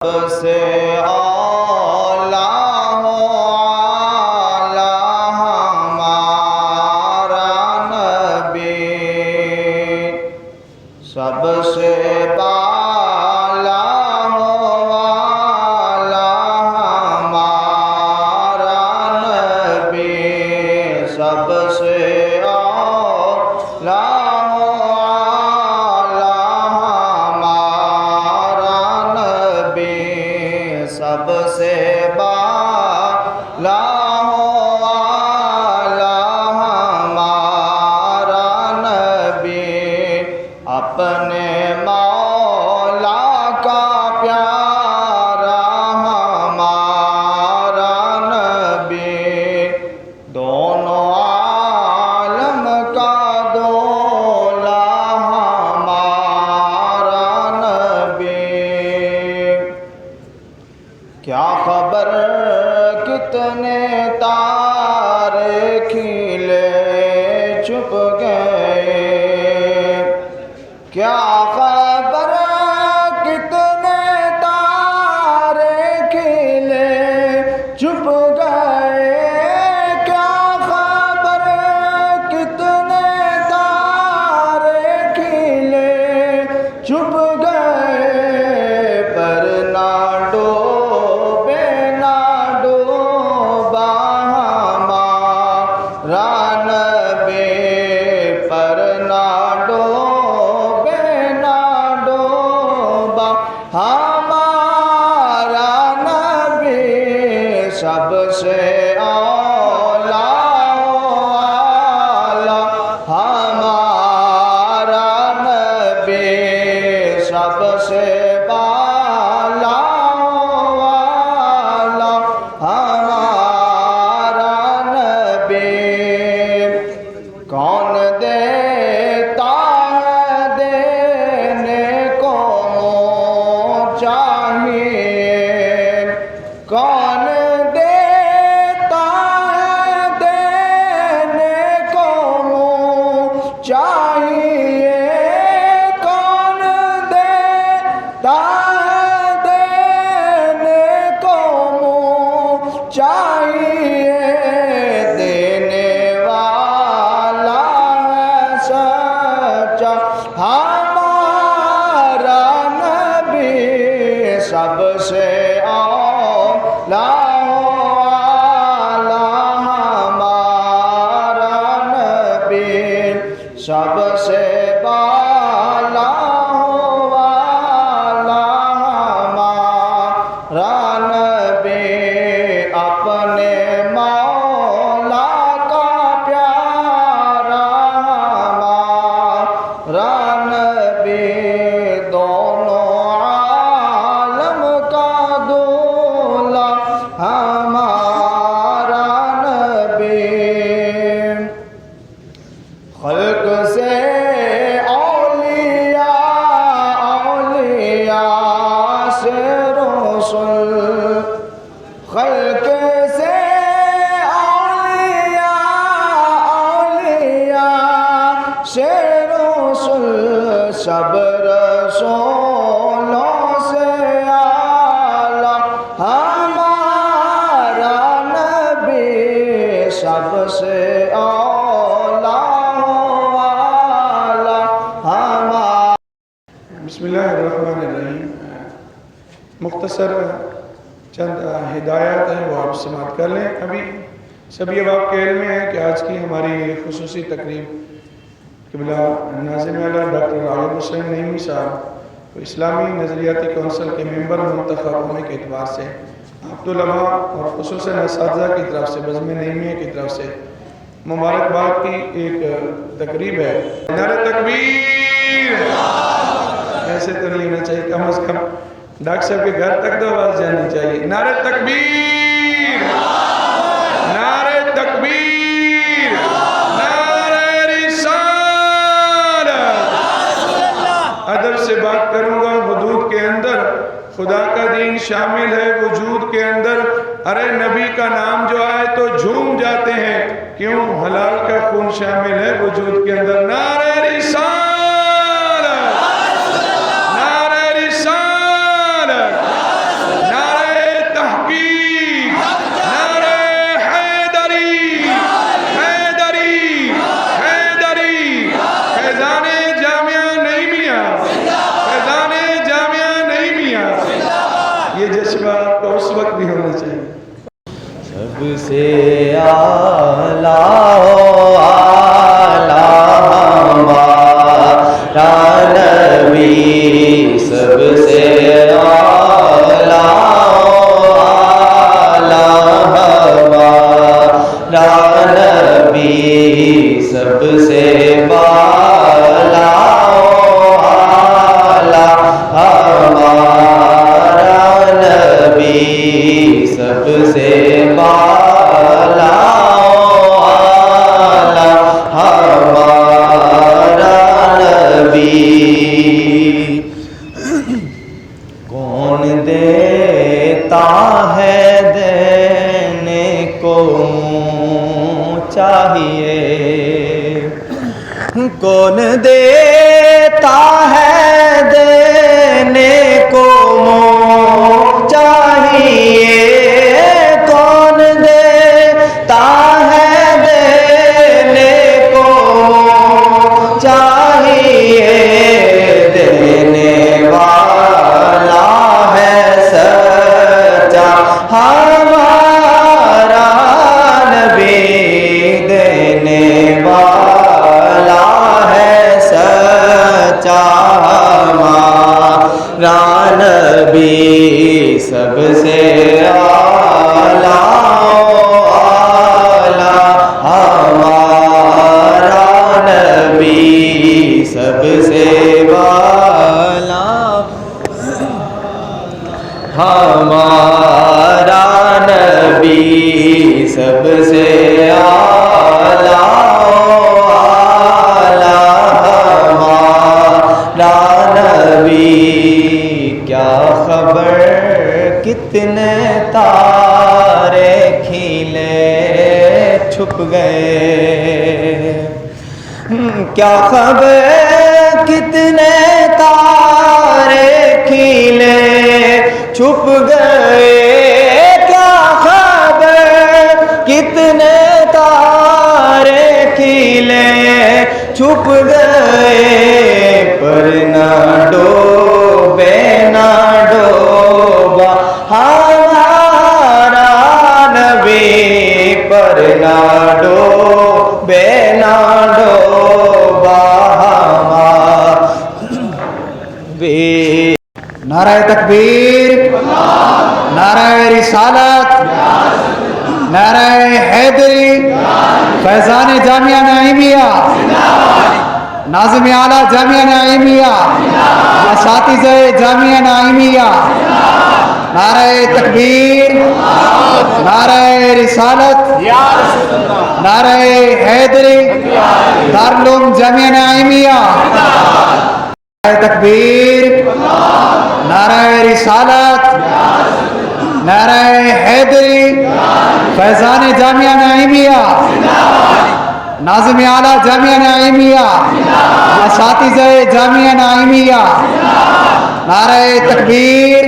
سے اولا ہو اعلیٰ ہمارا نبی، سب سے بالا ہو اعلیٰ ہمارا نبی، سب سے اولا سب سے بالا ہو اعلیٰ ہمارا نبی، اپنے مولا کا پیارا ہمارا نبی، دونوں عالم کا دولا ہمارا نبی۔ کیا خبر کتنے تارے کھلے چھپ گئے، کیا خبر کتنے تارے کھلے چھپ گئے، کیا خبر کتنے تارے کھلے چھپ گئے، پر نہ ہمارا نبی، سب سے اولا اعلیٰ ہمارا نبی، سب سے بالا اعلیٰ ہمارا نبی۔ کون دیتا ہے دینے کو چاہیے، کون دیتا ہے دینے کو چاہیے، کون دیتا ہے دینے کو چاہیے، دینے والا ہے سچا ہمارا نبی، سب سے اولا اعلیٰ ہمارا نبی، سب سے بالا اعلیٰ ہمارا نبی، اپنے مولا کا پیارا ہمارا نبی، دونوں عالم کا دولا ہمارا نبی۔ خلق سے اولیاء سے رسول، خلق سے اولیاء سے رسول، سب رسولوں سے اعلیٰ ہمارا نبی، سب سے اولا اعلیٰ ہمارا۔ بسم اللہ الرحمن الرحیم۔ مختصر چند ہدایات ہیں، وہ آپ سماعت کر لیں۔ ابھی سبھی اب آپ کے علم میں ہے کہ آج کی ہماری خصوصی تقریب قبلہ ناظم اعلیٰ ڈاکٹر راغب حسین نعیمی صاحب کو اسلامی نظریاتی کونسل کے ممبر منتخب ہونے کے اعتبار سے عبد العلماء اور خصوصاً اساتذہ کی طرف سے بزم نعیمیہ کی طرف سے مبارکباد کی ایک تقریب ہے۔ نعرہ تکبیر! ایسے تو نہیں ہونا چاہیے، کم از کم ڈاکٹر صاحب کے گھر تک تو آواز جانی چاہیے۔ نعرہ تکبیر! نعرہ تکبیر! نعرہ رسالت! ادب سے بات کروں گا، حدود کے اندر خدا کا دین شامل ہے، وجود کے اندر ارے نبی کا نام جو آئے تو جھوم جاتے ہیں، کیوں؟ حلال کا خون شامل ہے وجود کے اندر۔ نعرہ رسالت! نعرہ رسالت! یہ جذبہ آپ کا اس وقت بھی ہونا چاہیے. سب سے اعلیٰ ہمارا نبی، سب سے اعلیٰ ہمارا نبی، سب سے بالا ہمارا نبی، سب سے بالا ہمارا نبی. کون دیتا ہے دینے کو چاہیے، کون دیتا ہے دینے کو چاہیے، کون دیتا ہے دینے کو چاہیے، دینے والا ہے سچا ہمارا نبی، دینے والا ہے سچا ہمارا نبی، سب سے اعلیٰ ہمارا نبی، سب سے بالا ہمارا نبی، سب سے اعلیٰ ہمارا نبی. کیا خبر کتنے تارے کھیلے چھپ گئے، کیا خبر کتنے تارے کھیلے چھپ گئے، کیا خبر کتنے تارے کھیلے چھپ گئے، پر نہ ڈوبے نہ ڈوبا ہمارا نبی، پر نہ ڈوبے نہ ڈوبا ہمارا نبی. نعرہ تکبیر، نعرہ رسالت، نعرہ حیدری، فیضان جامعہ نعیمیہ، ناظم اعلیٰ جامعہ نعیمیہ، اساتذہ جامعہ نعیمیہ، نعرہ تکبیر، نعرہ رسالت، نعرہ حیدری، دارالعلوم جامعہ نعیمیہ، نعرہ تکبیر، نعرہ رسالت، نعرہ حیدری، فیضان جامعہ نعیمیہ، ناظم اعلیٰ جامعہ نعیمیہ، اساتذہ جامعہ نعیمیہ، نعرہ تکبیر،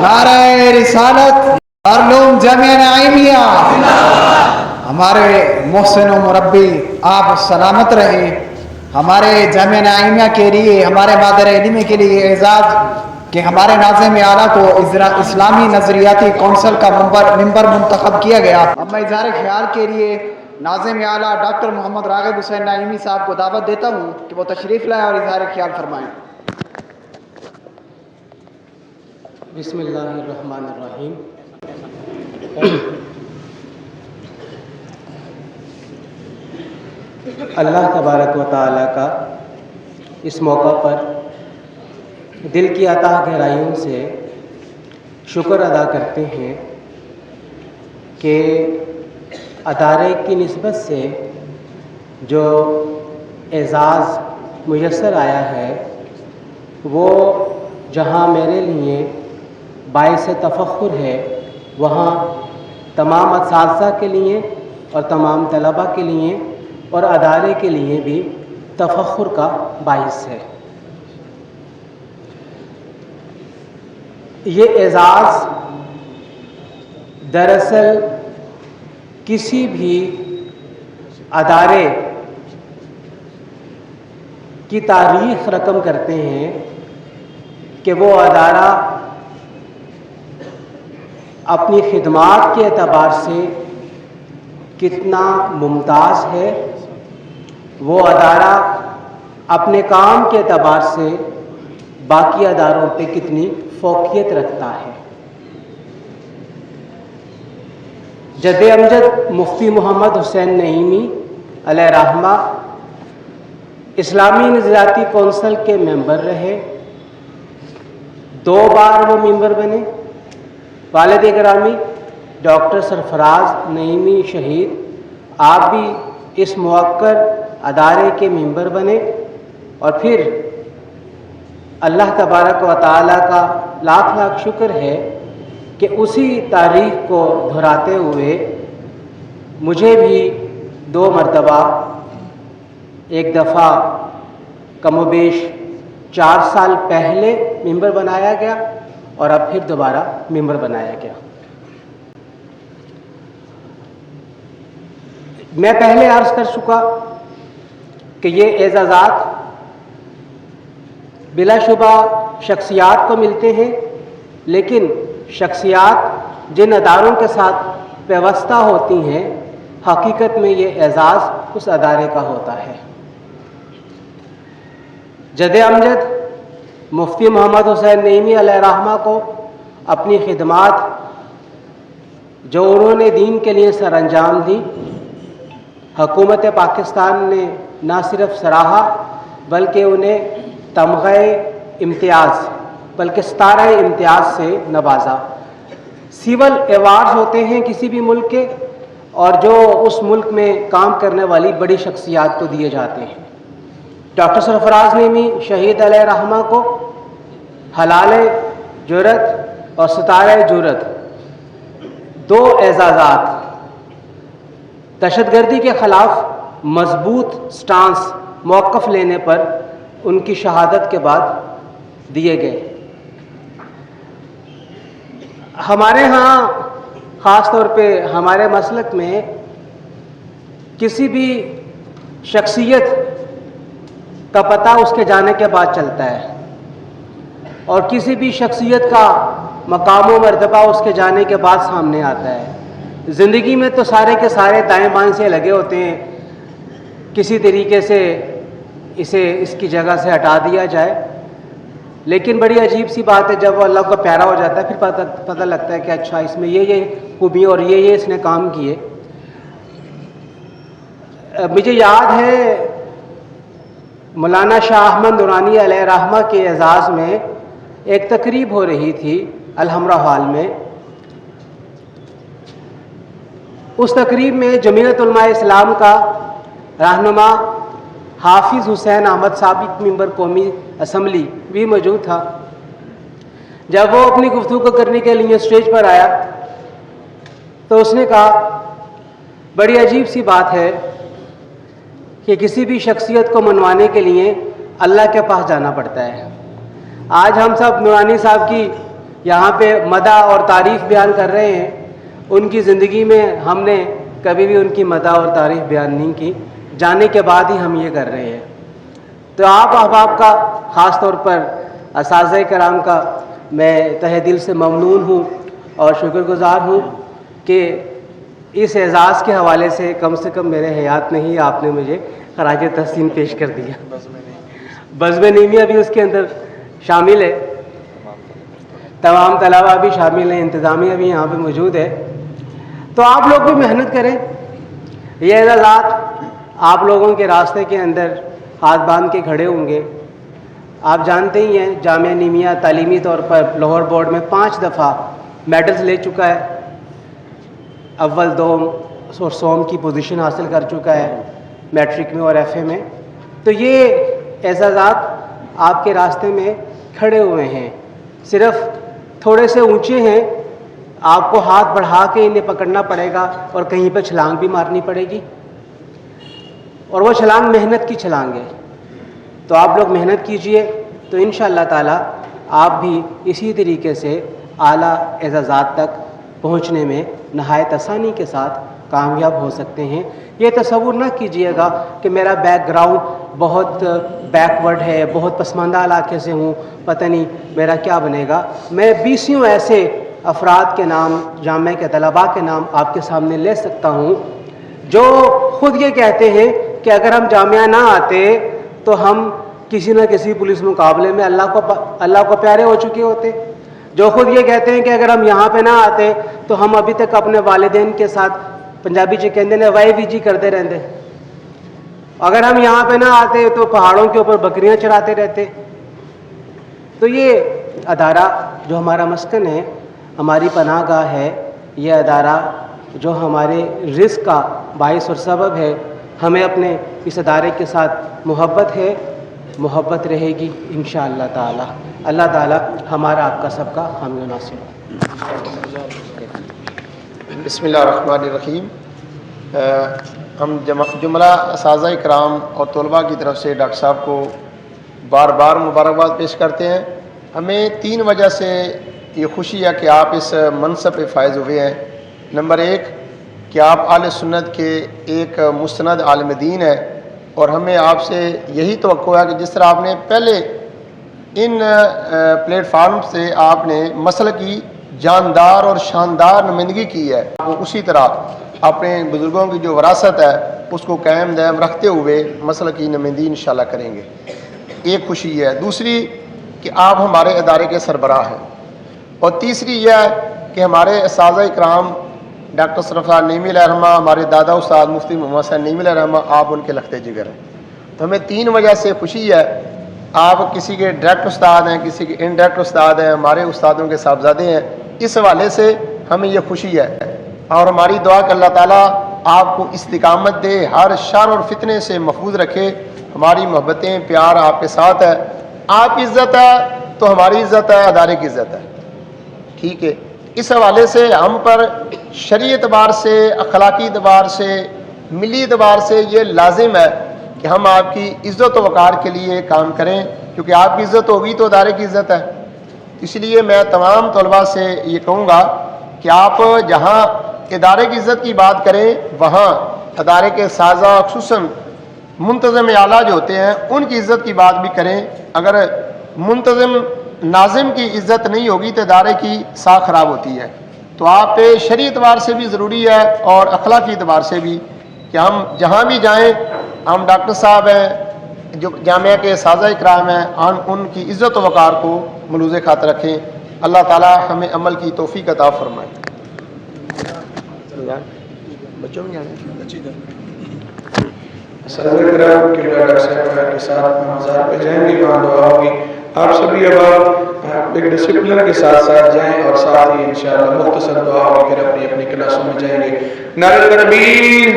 نعرہ رسالت، دارالعلوم جامعہ نعیمیہ. ہمارے محسن و مربی آپ سلامت رہے. ہمارے جامعہ نعیمیہ کے لیے، ہمارے مادر علم کے لیے اعزاز کہ ہمارے ناظم اعلیٰ کو اسلامی نظریاتی کونسل کا ممبر منتخب کیا گیا. اب میں اظہار خیال کے لیے ناظم اعلیٰ ڈاکٹر محمد راغب حسین نعیمی صاحب کو دعوت دیتا ہوں کہ وہ تشریف لائیں اور اظہار خیال فرمائیں. بسم اللہ الرحمن الرحیم. اللہ تبارک و تعالیٰ کا اس موقع پر دل کی عطا گہرائیوں سے شکر ادا کرتے ہیں کہ ادارے کی نسبت سے جو اعزاز میسر آیا ہے وہ جہاں میرے لیے باعث تفخر ہے، وہاں تمام اساتذہ کے لیے اور تمام طلباء کے لیے اور ادارے کے لیے بھی تفخر کا باعث ہے. یہ اعزاز دراصل کسی بھی ادارے کی تاریخ رقم کرتے ہیں کہ وہ ادارہ اپنی خدمات کے اعتبار سے کتنا ممتاز ہے، وہ ادارہ اپنے کام کے اعتبار سے باقی اداروں پہ کتنی فوقیت رکھتا ہے۔ جد امجد مفتی محمد حسین نعیمی علیہ رحمہ اسلامی نظریاتی کونسل کے ممبر رہے، 2 بار وہ ممبر بنے۔ والد گرامی ڈاکٹر سرفراز نعیمی شہید، آپ بھی اس موقر ادارے کے ممبر بنے، اور پھر اللہ تبارک و تعالیٰ کا لاکھ لاکھ شکر ہے کہ اسی تاریخ کو دہراتے ہوئے مجھے بھی 2 مرتبہ، ایک دفعہ کم و بیش 4 سال پہلے ممبر بنایا گیا اور اب پھر دوبارہ ممبر بنایا گیا۔ میں پہلے عرض کر چکا کہ یہ اعزازات بلا شبہ شخصیات کو ملتے ہیں، لیکن شخصیات جن اداروں کے ساتھ پیوستہ ہوتی ہیں، حقیقت میں یہ اعزاز اس ادارے کا ہوتا ہے۔ جد امجد مفتی محمد حسین نعیمی علیہ رحمہ کو اپنی خدمات جو انہوں نے دین کے لیے سر انجام دی، حکومت پاکستان نے نہ صرف سراہا بلکہ انہیں تمغہ امتیاز بلکہ ستارہ امتیاز سے نوازا۔ سول ایوارڈز ہوتے ہیں کسی بھی ملک کے، اور جو اس ملک میں کام کرنے والی بڑی شخصیات کو دیے جاتے ہیں۔ ڈاکٹر سرفراز نعیمی شہید علیہ رحمہ کو حلال جرت اور ستارہ جرت، 2 اعزازات دہشت گردی کے خلاف مضبوط سٹانس موقف لینے پر ان کی شہادت کے بعد دیے گئے۔ ہمارے ہاں خاص طور پہ ہمارے مسلک میں کسی بھی شخصیت کا پتہ اس کے جانے کے بعد چلتا ہے، اور کسی بھی شخصیت کا مقام و مرتبہ اس کے جانے کے بعد سامنے آتا ہے۔ زندگی میں تو سارے کے سارے دائیں بائیں سے لگے ہوتے ہیں، کسی طریقے سے اسے اس کی جگہ سے ہٹا دیا جائے، لیکن بڑی عجیب سی بات ہے جب وہ اللہ کو پیارا ہو جاتا ہے پھر پتہ لگتا ہے کہ اچھا اس میں یہ خوبی اور یہ اس نے کام کیے۔ مجھے یاد ہے مولانا شاہ احمد نورانی علیہ رحمہ کے اعزاز میں ایک تقریب ہو رہی تھی الحمرہ ہال میں۔ اس تقریب میں جمعیت علماء اسلام کا رہنما حافظ حسین احمد ثابت ممبر قومی اسمبلی بھی موجود تھا۔ جب وہ اپنی گفتگو کرنے کے لیے اسٹیج پر آیا تو اس نے کہا، بڑی عجیب سی بات ہے کہ کسی بھی شخصیت کو منوانے کے لیے اللہ کے پاس جانا پڑتا ہے۔ آج ہم سب نورانی صاحب کی یہاں پہ مدح اور تعریف بیان کر رہے ہیں، ان کی زندگی میں ہم نے کبھی بھی ان کی مدح اور تعریف بیان نہیں کی، جانے کے بعد ہی ہم یہ کر رہے ہیں۔ تو آپ احباب کا، خاص طور پر اساتذہ کرام کا میں تہہ دل سے ممنون ہوں اور شکر گزار ہوں کہ اس اعزاز کے حوالے سے کم میرے حیات میں ہی آپ نے مجھے خراج تحسین پیش کر دیا۔ بزم نعیمیہ بھی اس کے اندر شامل ہے، تمام طلباء بھی شامل ہیں، انتظامیہ بھی یہاں پہ موجود ہے۔ تو آپ لوگ بھی محنت کریں، یہ اعزازات آپ لوگوں کے راستے کے اندر ہاتھ باندھ کے کھڑے ہوں گے۔ آپ جانتے ہی ہیں جامعہ نعیمیہ تعلیمی طور پر لاہور بورڈ میں 5 دفعہ میڈلز لے چکا ہے، اول دوم اور سوم کی پوزیشن حاصل کر چکا ہے میٹرک میں اور ایف اے میں۔ تو یہ اعزازات آپ کے راستے میں کھڑے ہوئے ہیں، صرف تھوڑے سے اونچے ہیں، آپ کو ہاتھ بڑھا کے انہیں پکڑنا پڑے گا اور کہیں پہ چھلانگ بھی مارنی پڑے گی، اور وہ چھلانگ محنت کی چھلانگ ہے۔ تو آپ لوگ محنت کیجئے تو انشاءاللہ تعالی آپ بھی اسی طریقے سے اعلیٰ اعزازات تک پہنچنے میں نہایت آسانی کے ساتھ کامیاب ہو سکتے ہیں۔ یہ تصور نہ کیجئے گا کہ میرا بیک گراؤنڈ بہت بیکورڈ ہے، بہت پسماندہ علاقے سے ہوں، پتہ نہیں میرا کیا بنے گا۔ میں 20 ایسے افراد کے نام، جامعہ کے طلباء کے نام آپ کے سامنے لے سکتا ہوں جو خود یہ کہتے ہیں کہ اگر ہم جامعہ نہ آتے تو ہم کسی نہ کسی پولیس مقابلے میں اللہ کو پیارے ہو چکے ہوتے، جو خود یہ کہتے ہیں کہ اگر ہم یہاں پہ نہ آتے تو ہم ابھی تک اپنے والدین کے ساتھ پنجابی چ کہتے ہیں وائی وی جی کرتے رہتے، اگر ہم یہاں پہ نہ آتے تو پہاڑوں کے اوپر بکریاں چراتے رہتے۔ تو یہ ادارہ جو ہمارا مسکن ہے، ہماری پناہ گاہ ہے، یہ ادارہ جو ہمارے رزق کا باعث اور سبب ہے، ہمیں اپنے اس ادارے کے ساتھ محبت ہے، محبت رہے گی انشاءاللہ تعالی۔ اللہ تعالی ہمارا آپ کا سب کا حامی و ناصر ہو۔ بسم اللہ الرحمن الرحیم۔ ہم جملہ اساتذہ کرام اور طلباء کی طرف سے ڈاکٹر صاحب کو بار بار مبارکباد پیش کرتے ہیں۔ ہمیں 3 وجہ سے یہ خوشی ہے کہ آپ اس منصب پہ فائز ہوئے ہیں۔ نمبر 1 کہ آپ اہل سنت کے ایک مستند عالم دین ہیں، اور ہمیں آپ سے یہی توقع ہے کہ جس طرح آپ نے پہلے ان پلیٹ فارم سے آپ نے مسلک کی جاندار اور شاندار نمائندگی کی ہے، اسی طرح اپنے بزرگوں کی جو وراثت ہے اس کو قائم دائم رکھتے ہوئے مسلک کی نمائندگی انشاءاللہ کریں گے۔ ایک خوشی ہے۔ دوسری کہ آپ ہمارے ادارے کے سربراہ ہیں، اور تیسری یہ ہے کہ ہمارے اساتذہ اکرام ڈاکٹر صرف نعیمی علیہ رحمہ، ہمارے دادا استاد مفتی محمد حسین نعیمی علیہ رحمہ، آپ ان کے لخت جگر ہیں۔ تو ہمیں 3 وجہ سے خوشی ہے۔ آپ کسی کے ڈائریکٹ استاد ہیں، کسی کے انڈائریکٹ استاد ہیں، ہمارے استادوں کے صاحبزادے ہیں، اس حوالے سے ہمیں یہ خوشی ہے، اور ہماری دعا کہ اللہ تعالیٰ آپ کو استقامت دے، ہر شر اور فتنے سے محفوظ رکھے۔ ہماری محبتیں پیار آپ کے ساتھ ہے، آپ کی عزت ہے تو ہماری عزت ہے، ادارے کی عزت ہے، ٹھیک ہے۔ اس حوالے سے ہم پر شرعی اعتبار سے، اخلاقی اعتبار سے، ملی اعتبار سے یہ لازم ہے کہ ہم آپ کی عزت و وقار کے لیے کام کریں، کیونکہ آپ کی عزت ہوگی تو ادارے کی عزت ہے۔ اس لیے میں تمام طلباء سے یہ کہوں گا کہ آپ جہاں ادارے کی عزت کی بات کریں وہاں ادارے کے سازہ خصوصاً منتظم اعلیٰ جو ہوتے ہیں ان کی عزت کی بات بھی کریں۔ اگر منتظم ناظم کی عزت نہیں ہوگی تو ادارے کی ساکھ خراب ہوتی ہے۔ تو آپ پہ شرعی اعتبار سے بھی ضروری ہے اور اخلاقی اعتبار سے بھی کہ ہم جہاں بھی جائیں، ہم ڈاکٹر صاحب ہیں جو جامعہ کے اساتذہ اکرام ہیں، ان کی عزت و وقار کو ملوز خاطر رکھیں۔ اللہ تعالی ہمیں عمل کی توفیق عطا فرمائے۔ بچوں میں اساتذہ کرام قبلہ ڈاکٹر صاحب کے ساتھ مزار پہ جائیں گے، وہاں دعا ہوگی۔ آپ سبھی اب آپ ایک ڈسپلن کے ساتھ ساتھ جائیں، اور ساتھ ہی انشاءاللہ مختصر دعا ہوگی، پھر اپنی اپنی کلاسوں میں جائیں گے۔ نعرہ تکبیر،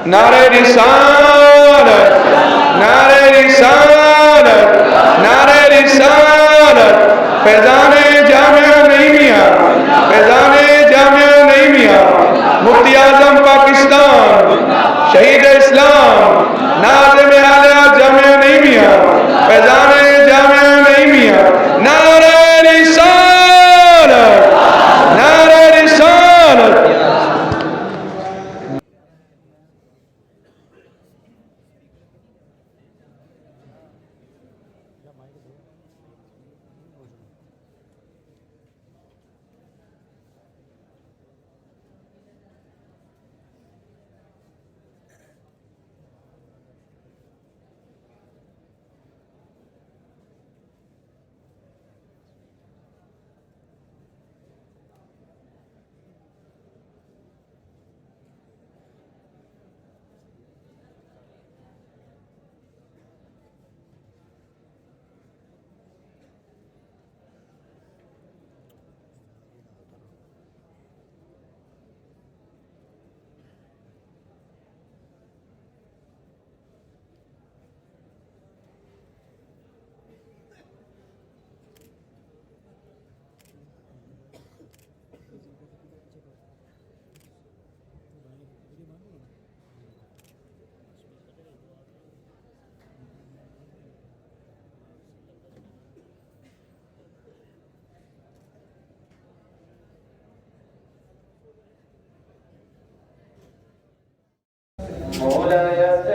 نعرہ رسالت، نعرہ رسالت، نعرہ رسالت، فیضان جامعہ نعیمیہ، فیضان جامعہ نعیمیہ، مفتی اعظم پاکستان، شہید اسلام، ناظم اعلیٰ جامعہ نعیمیہ، فیضان جامعہ نعیمیہ، نعرہ رسالت، نعرہ رسالت۔ مولاي